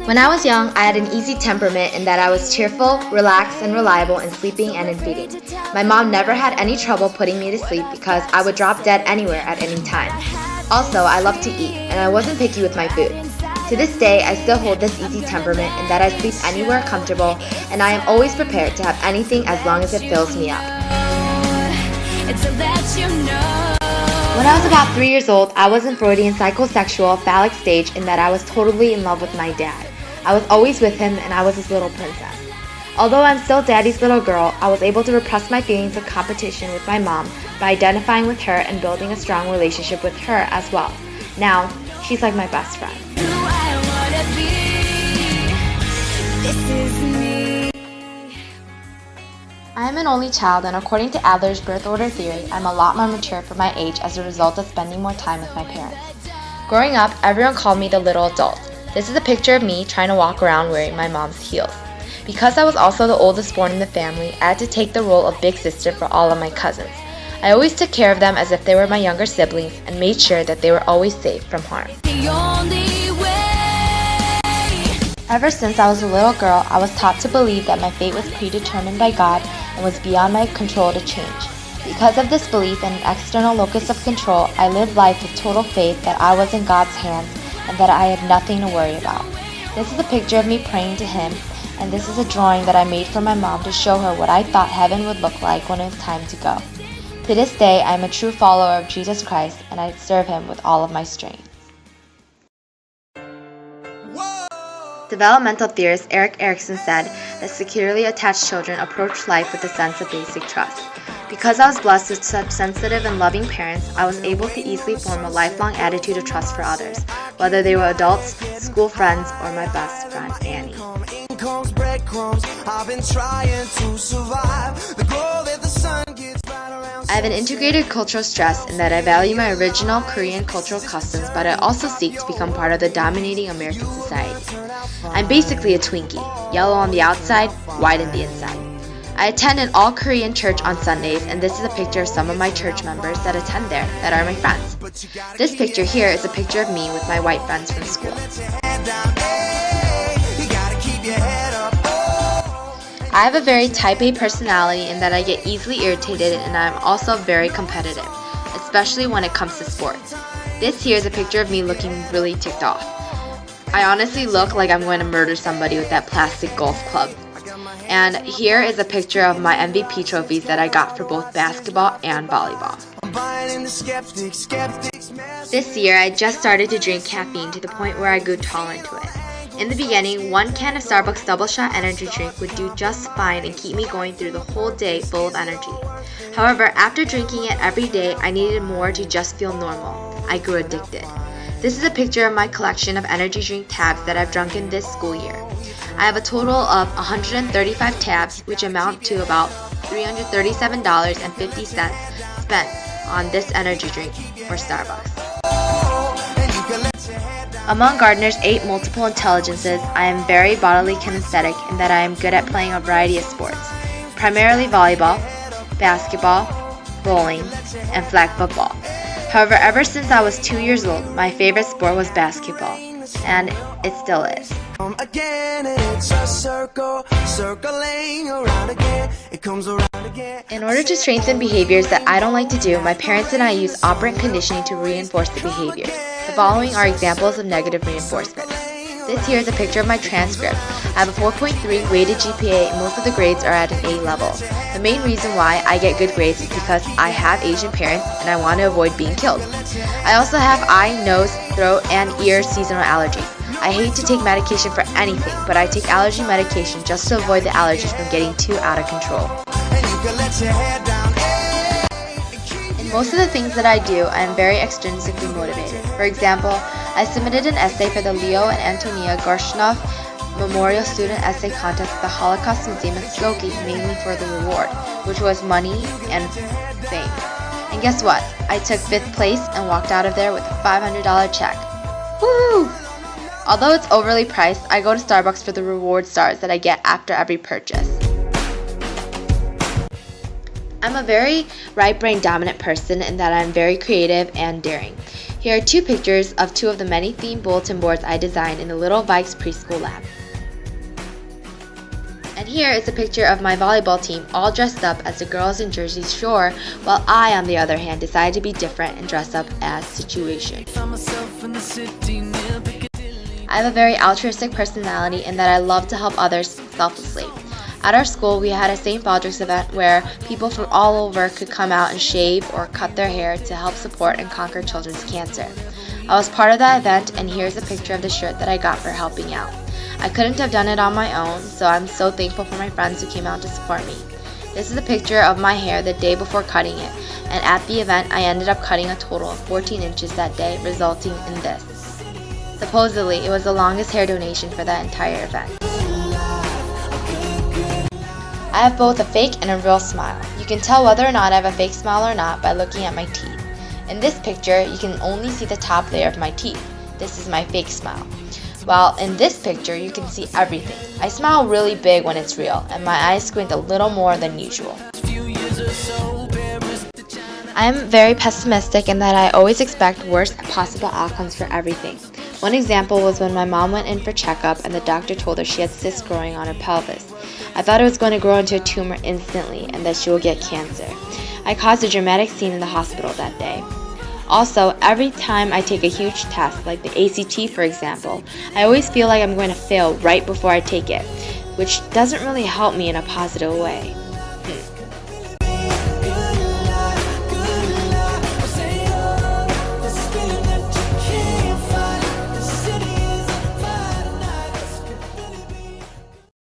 When I was young, I had an easy temperament in that I was cheerful, relaxed, and reliable in sleeping and in feeding. My mom never had any trouble putting me to sleep because I would drop dead anywhere at any time. Also, I loved to eat, and I wasn't picky with my food. To this day, I still hold this easy temperament in that I sleep anywhere comfortable, and I am always prepared to have anything as long as it fills me up. When I was about 3 years old, I was in Freudian psychosexual phallic stage in that I was totally in love with my dad. I was always with him and I was his little princess. Although I'm still daddy's little girl, I was able to repress my feelings of competition with my mom by identifying with her and building a strong relationship with her as well. Now, she's like my best friend. I am an only child, and according to Adler's birth order theory, I'm a lot more mature for my age as a result of spending more time with my parents. Growing up, everyone called me the little adult. This is a picture of me trying to walk around wearing my mom's heels. Because I was also the oldest born in the family, I had to take the role of big sister for all of my cousins. I always took care of them as if they were my younger siblings and made sure that they were always safe from harm. Ever since I was a little girl, I was taught to believe that my fate was predetermined by God and was beyond my control to change. Because of this belief and an external locus of control, I lived life with total faith that I was in God's hands and that I had nothing to worry about. This is a picture of me praying to Him, and this is a drawing that I made for my mom to show her what I thought heaven would look like when it was time to go. To this day, I am a true follower of Jesus Christ, and I serve Him with all of my strength. Developmental theorist Erik Erikson said that securely attached children approach life with a sense of basic trust. Because I was blessed with such sensitive and loving parents, I was able to easily form a lifelong attitude of trust for others, whether they were adults, school friends, or my best friend, Annie. I have an integrated cultural stress in that I value my original Korean cultural customs, but I also seek to become part of the dominating American society. I'm basically a Twinkie, yellow on the outside, white on the inside. I attend an all-Korean church on Sundays, and this is a picture of some of my church members that attend there that are my friends. This picture here is a picture of me with my white friends from school. I have a very type A personality in that I get easily irritated, and I'm also very competitive, especially when it comes to sports. This here is a picture of me looking really ticked off. I honestly look like I'm going to murder somebody with that plastic golf club. And here is a picture of my MVP trophies that I got for both basketball and volleyball. This year, I just started to drink caffeine to the point where I grew tolerant to it. In the beginning, one can of Starbucks Double Shot energy drink would do just fine and keep me going through the whole day full of energy. However, after drinking it every day, I needed more to just feel normal. I grew addicted. This is a picture of my collection of energy drink tabs that I've drunk in this school year. I have a total of 135 tabs, which amount to about $337.50 spent on this energy drink for Starbucks. Among Gardner's 8 multiple intelligences, I am very bodily kinesthetic in that I am good at playing a variety of sports, primarily volleyball, basketball, bowling, and flag football. However, ever since I was 2 years old, my favorite sport was basketball, and it still is. In order to strengthen behaviors that I don't like to do, my parents and I use operant conditioning to reinforce the behaviors. The following are examples of negative reinforcement. This here is a picture of my transcript. I have a 4.3 weighted GPA and most of the grades are at an A level. The main reason why I get good grades is because I have Asian parents and I want to avoid being killed. I also have eye, nose, throat, and ear seasonal allergies. I hate to take medication for anything, but I take allergy medication just to avoid the allergies from getting too out of control. In most of the things that I do, I am very extrinsically motivated. For example, I submitted an essay for the Leo and Antonia Gorshunov Memorial Student Essay Contest at the Holocaust Museum in Skokie, mainly for the reward, which was money and fame. And guess what? I took 5th place and walked out of there with a $500 check. Woo! Although it's overly priced, I go to Starbucks for the reward stars that I get after every purchase. I'm a very right-brain dominant person in that I'm very creative and daring. Here are 2 pictures of 2 of the many themed bulletin boards I designed in the Little Vikes preschool lab. And here is a picture of my volleyball team all dressed up as the girls in Jersey Shore, while I, on the other hand, decided to be different and dress up as Situation. I have a very altruistic personality in that I love to help others selflessly. At our school, we had a St. Baldrick's event where people from all over could come out and shave or cut their hair to help support and conquer children's cancer. I was part of that event, and here's a picture of the shirt that I got for helping out. I couldn't have done it on my own, so I'm so thankful for my friends who came out to support me. This is a picture of my hair the day before cutting it, and at the event I ended up cutting a total of 14 inches that day, resulting in this. Supposedly, it was the longest hair donation for that entire event. I have both a fake and a real smile. You can tell whether or not I have a fake smile or not by looking at my teeth. In this picture, you can only see the top layer of my teeth. This is my fake smile. While in this picture, you can see everything. I smile really big when it's real, and my eyes squint a little more than usual. I am very pessimistic in that I always expect worst possible outcomes for everything. One example was when my mom went in for checkup and the doctor told her she had cysts growing on her pelvis. I thought it was going to grow into a tumor instantly and that she will get cancer. I caused a dramatic scene in the hospital that day. Also, every time I take a huge test, like the ACT for example, I always feel like I'm going to fail right before I take it, which doesn't really help me in a positive way.